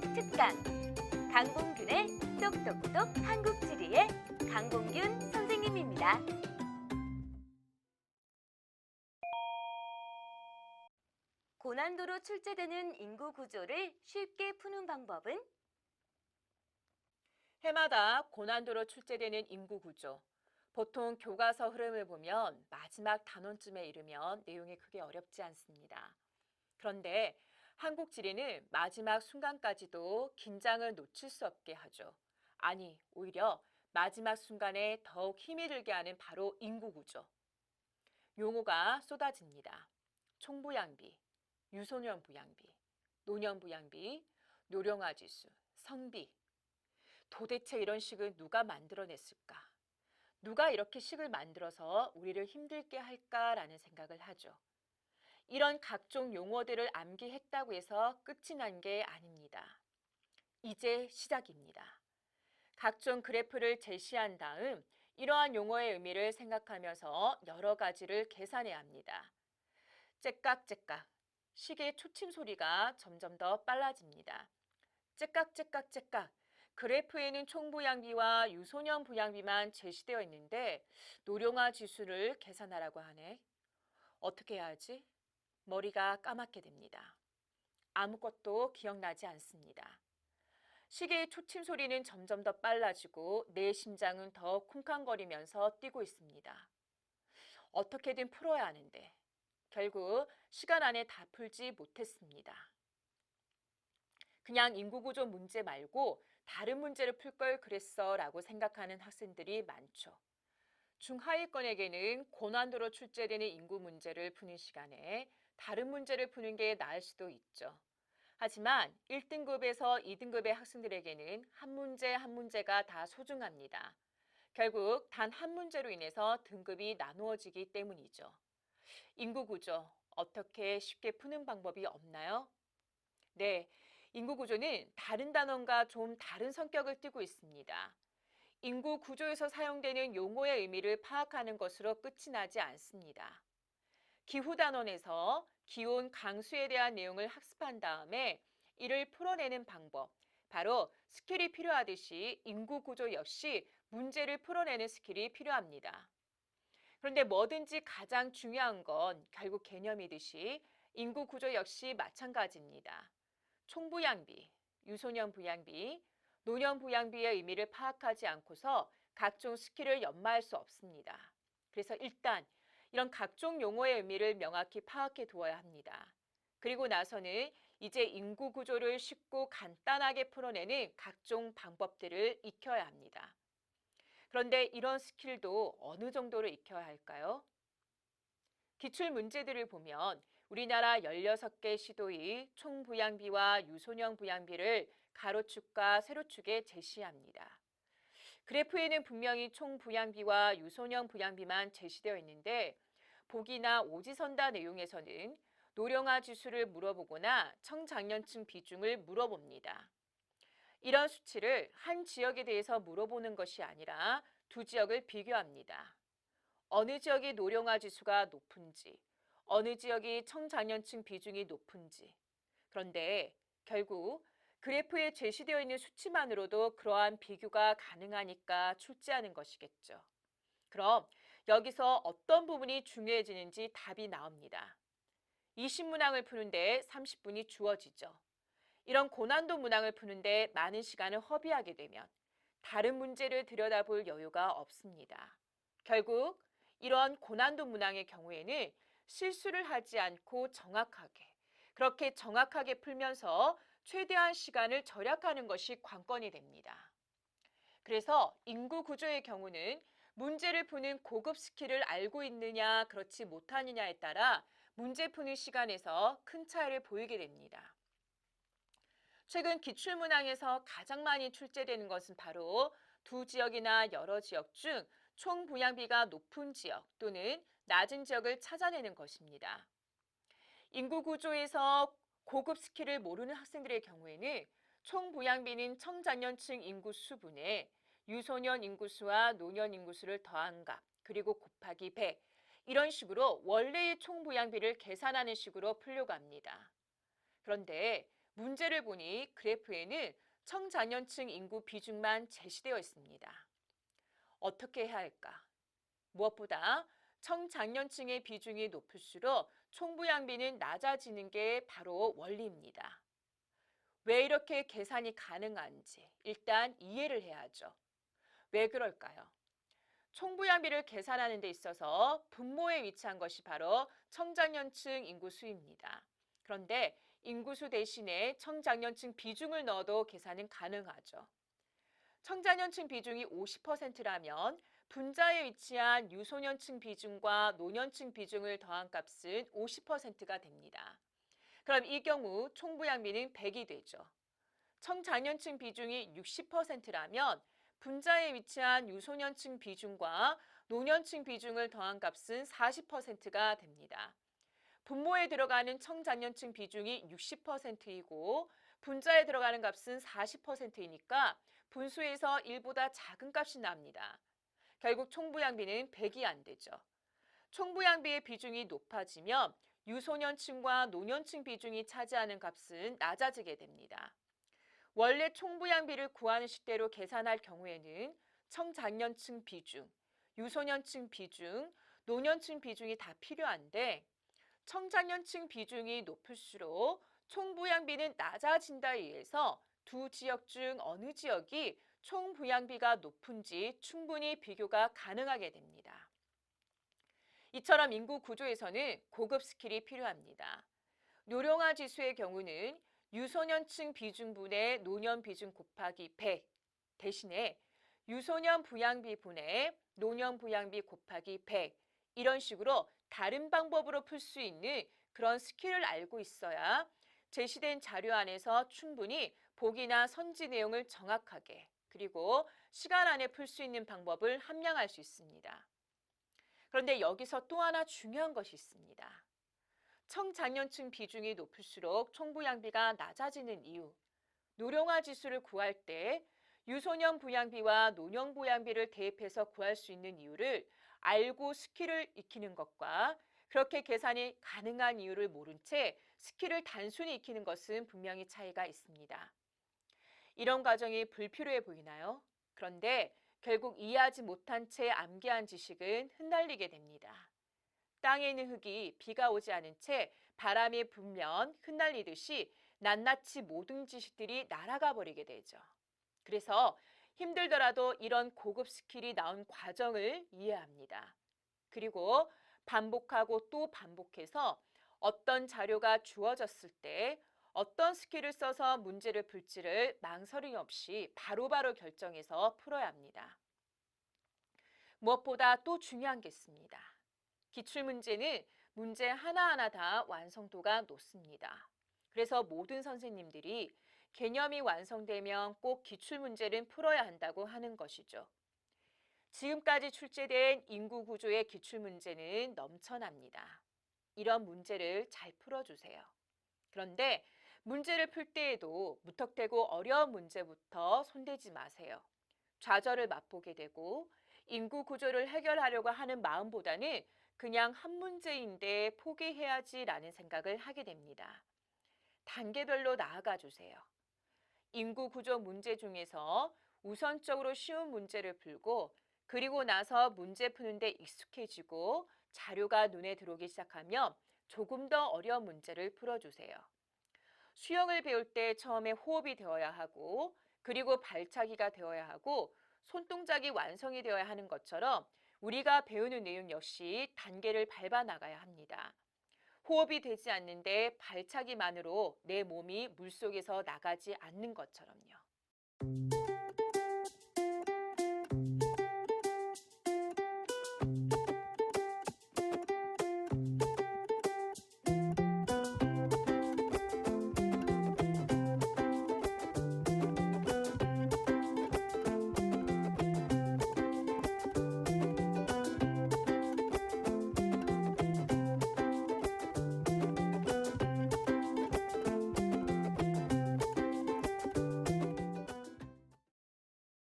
특강 강봉균의 똑똑똑 한국지리의 강봉균 선생님입니다. 고난도로 출제되는 인구 구조를 쉽게 푸는 방법은? 해마다 고난도로 출제되는 인구 구조. 보통 교과서 흐름을 보면 마지막 단원쯤에 이르면 내용이 크게 어렵지 않습니다. 그런데 한국 지리는 마지막 순간까지도 긴장을 놓칠 수 없게 하죠. 아니, 오히려 마지막 순간에 더욱 힘이 들게 하는 바로 인구 구조. 용어가 쏟아집니다. 총부양비, 유소년 부양비, 노년 부양비, 노령화 지수, 성비. 도대체 이런 식을 누가 만들어냈을까? 누가 이렇게 식을 만들어서 우리를 힘들게 할까라는 생각을 하죠. 이런 각종 용어들을 암기했다고 해서 끝이 난 게 아닙니다. 이제 시작입니다. 각종 그래프를 제시한 다음 이러한 용어의 의미를 생각하면서 여러 가지를 계산해야 합니다. 째깍째깍, 시계의 초침 소리가 점점 더 빨라집니다. 째깍째깍째깍, 그래프에는 총부양비와 유소년 부양비만 제시되어 있는데 노령화 지수를 계산하라고 하네. 어떻게 해야 하지? 머리가 까맣게 됩니다. 아무것도 기억나지 않습니다. 시계의 초침 소리는 점점 더 빨라지고 내 심장은 더 쿵쾅거리면서 뛰고 있습니다. 어떻게든 풀어야 하는데 결국 시간 안에 다 풀지 못했습니다. 그냥 인구구조 문제 말고 다른 문제를 풀 걸 그랬어 라고 생각하는 학생들이 많죠. 중하위권에게는 고난도로 출제되는 인구 문제를 푸는 시간에 다른 문제를 푸는 게 나을 수도 있죠. 하지만 1등급에서 2등급의 학생들에게는 한 문제 한 문제가 다 소중합니다. 결국 단 한 문제로 인해서 등급이 나누어지기 때문이죠. 인구 구조, 어떻게 쉽게 푸는 방법이 없나요? 네, 인구 구조는 다른 단원과 좀 다른 성격을 띠고 있습니다. 인구 구조에서 사용되는 용어의 의미를 파악하는 것으로 끝이 나지 않습니다. 기후 단원에서 기온, 강수에 대한 내용을 학습한 다음에 이를 풀어내는 방법, 바로 스킬이 필요하듯이 인구 구조 역시 문제를 풀어내는 스킬이 필요합니다. 그런데 뭐든지 가장 중요한 건 결국 개념이듯이 인구 구조 역시 마찬가지입니다. 총부양비, 유소년 부양비, 노년 부양비의 의미를 파악하지 않고서 각종 스킬을 연마할 수 없습니다. 그래서 일단 이런 각종 용어의 의미를 명확히 파악해 두어야 합니다. 그리고 나서는 이제 인구 구조를 쉽고 간단하게 풀어내는 각종 방법들을 익혀야 합니다. 그런데 이런 스킬도 어느 정도로 익혀야 할까요? 기출 문제들을 보면 우리나라 16개 시도의 총부양비와 유소년 부양비를 가로축과 세로축에 제시합니다. 그래프에는 분명히 총부양비와 유소년 부양비만 제시되어 있는데 보기나 오지선다 내용에서는 노령화 지수를 물어보거나 청장년층 비중을 물어봅니다. 이런 수치를 한 지역에 대해서 물어보는 것이 아니라 두 지역을 비교합니다. 어느 지역이 노령화 지수가 높은지, 어느 지역이 청장년층 비중이 높은지. 그런데 결국 그래프에 제시되어 있는 수치만으로도 그러한 비교가 가능하니까 출제하는 것이겠죠. 그럼 여기서 어떤 부분이 중요해지는지 답이 나옵니다. 20문항을 푸는데 30분이 주어지죠. 이런 고난도 문항을 푸는데 많은 시간을 허비하게 되면 다른 문제를 들여다볼 여유가 없습니다. 결국 이런 고난도 문항의 경우에는 실수를 하지 않고 그렇게 정확하게 풀면서 최대한 시간을 절약하는 것이 관건이 됩니다. 그래서 인구 구조의 경우는 문제를 푸는 고급 스킬을 알고 있느냐, 그렇지 못하느냐에 따라 문제 푸는 시간에서 큰 차이를 보이게 됩니다. 최근 기출문항에서 가장 많이 출제되는 것은 바로 두 지역이나 여러 지역 중 총부양비가 높은 지역 또는 낮은 지역을 찾아내는 것입니다. 인구 구조에서 고급 스킬을 모르는 학생들의 경우에는 총부양비는 청장년층 인구수 분에 유소년 인구수와 노년 인구수를 더한 값 그리고 곱하기 100 이런 식으로 원래의 총부양비를 계산하는 식으로 풀려고 합니다. 그런데 문제를 보니 그래프에는 청장년층 인구 비중만 제시되어 있습니다. 어떻게 해야 할까? 무엇보다 청장년층의 비중이 높을수록 총부양비는 낮아지는 게 바로 원리입니다. 왜 이렇게 계산이 가능한지 일단 이해를 해야죠. 왜 그럴까요? 총부양비를 계산하는 데 있어서 분모에 위치한 것이 바로 청장년층 인구수입니다. 그런데 인구수 대신에 청장년층 비중을 넣어도 계산은 가능하죠. 청장년층 비중이 50%라면 분자에 위치한 유소년층 비중과 노년층 비중을 더한 값은 50%가 됩니다. 그럼 이 경우 총부양비는 100이 되죠. 청장년층 비중이 60%라면 분자에 위치한 유소년층 비중과 노년층 비중을 더한 값은 40%가 됩니다. 분모에 들어가는 청장년층 비중이 60%이고 분자에 들어가는 값은 40%이니까 분수에서 1보다 작은 값이 납니다. 결국 총부양비는 100이 안 되죠. 총부양비의 비중이 높아지면 유소년층과 노년층 비중이 차지하는 값은 낮아지게 됩니다. 원래 총부양비를 구하는 식대로 계산할 경우에는 청장년층 비중, 유소년층 비중, 노년층 비중이 다 필요한데 청장년층 비중이 높을수록 총부양비는 낮아진다에 의해서 두 지역 중 어느 지역이 총부양비가 높은지 충분히 비교가 가능하게 됩니다. 이처럼 인구 구조에서는 고급 스킬이 필요합니다. 노령화 지수의 경우는 유소년층 비중분의 노년 비중 곱하기 100 대신에 유소년 부양비 분의 노년 부양비 곱하기 100 이런 식으로 다른 방법으로 풀 수 있는 그런 스킬을 알고 있어야 제시된 자료 안에서 충분히 보기나 선지 내용을 정확하게 그리고 시간 안에 풀 수 있는 방법을 함량할 수 있습니다. 그런데 여기서 또 하나 중요한 것이 있습니다. 청장년층 비중이 높을수록 총부양비가 낮아지는 이유, 노령화 지수를 구할 때 유소년 부양비와 노년 부양비를 대입해서 구할 수 있는 이유를 알고 스킬을 익히는 것과 그렇게 계산이 가능한 이유를 모른 채 스킬을 단순히 익히는 것은 분명히 차이가 있습니다. 이런 과정이 불필요해 보이나요? 그런데 결국 이해하지 못한 채 암기한 지식은 흩날리게 됩니다. 땅에 있는 흙이 비가 오지 않은 채 바람에 불면 흩날리듯이 낱낱이 모든 지식들이 날아가 버리게 되죠. 그래서 힘들더라도 이런 고급 스킬이 나온 과정을 이해합니다. 그리고 반복하고 또 반복해서 어떤 자료가 주어졌을 때 어떤 스킬을 써서 문제를 풀지를 망설임 없이 바로바로 결정해서 풀어야 합니다. 무엇보다 또 중요한 게 있습니다. 기출문제는 문제 하나하나 다 완성도가 높습니다. 그래서 모든 선생님들이 개념이 완성되면 꼭 기출문제를 풀어야 한다고 하는 것이죠. 지금까지 출제된 인구구조의 기출문제는 넘쳐납니다. 이런 문제를 잘 풀어주세요. 그런데 문제를 풀 때에도 무턱대고 어려운 문제부터 손대지 마세요. 좌절을 맛보게 되고 인구 구조를 해결하려고 하는 마음보다는 그냥 한 문제인데 포기해야지라는 생각을 하게 됩니다. 단계별로 나아가 주세요. 인구 구조 문제 중에서 우선적으로 쉬운 문제를 풀고 그리고 나서 문제 푸는데 익숙해지고 자료가 눈에 들어오기 시작하면 조금 더 어려운 문제를 풀어주세요. 수영을 배울 때 처음에 호흡이 되어야 하고 그리고 발차기가 되어야 하고 손동작이 완성이 되어야 하는 것처럼 우리가 배우는 내용 역시 단계를 밟아 나가야 합니다. 호흡이 되지 않는데 발차기만으로 내 몸이 물속에서 나가지 않는 것처럼요.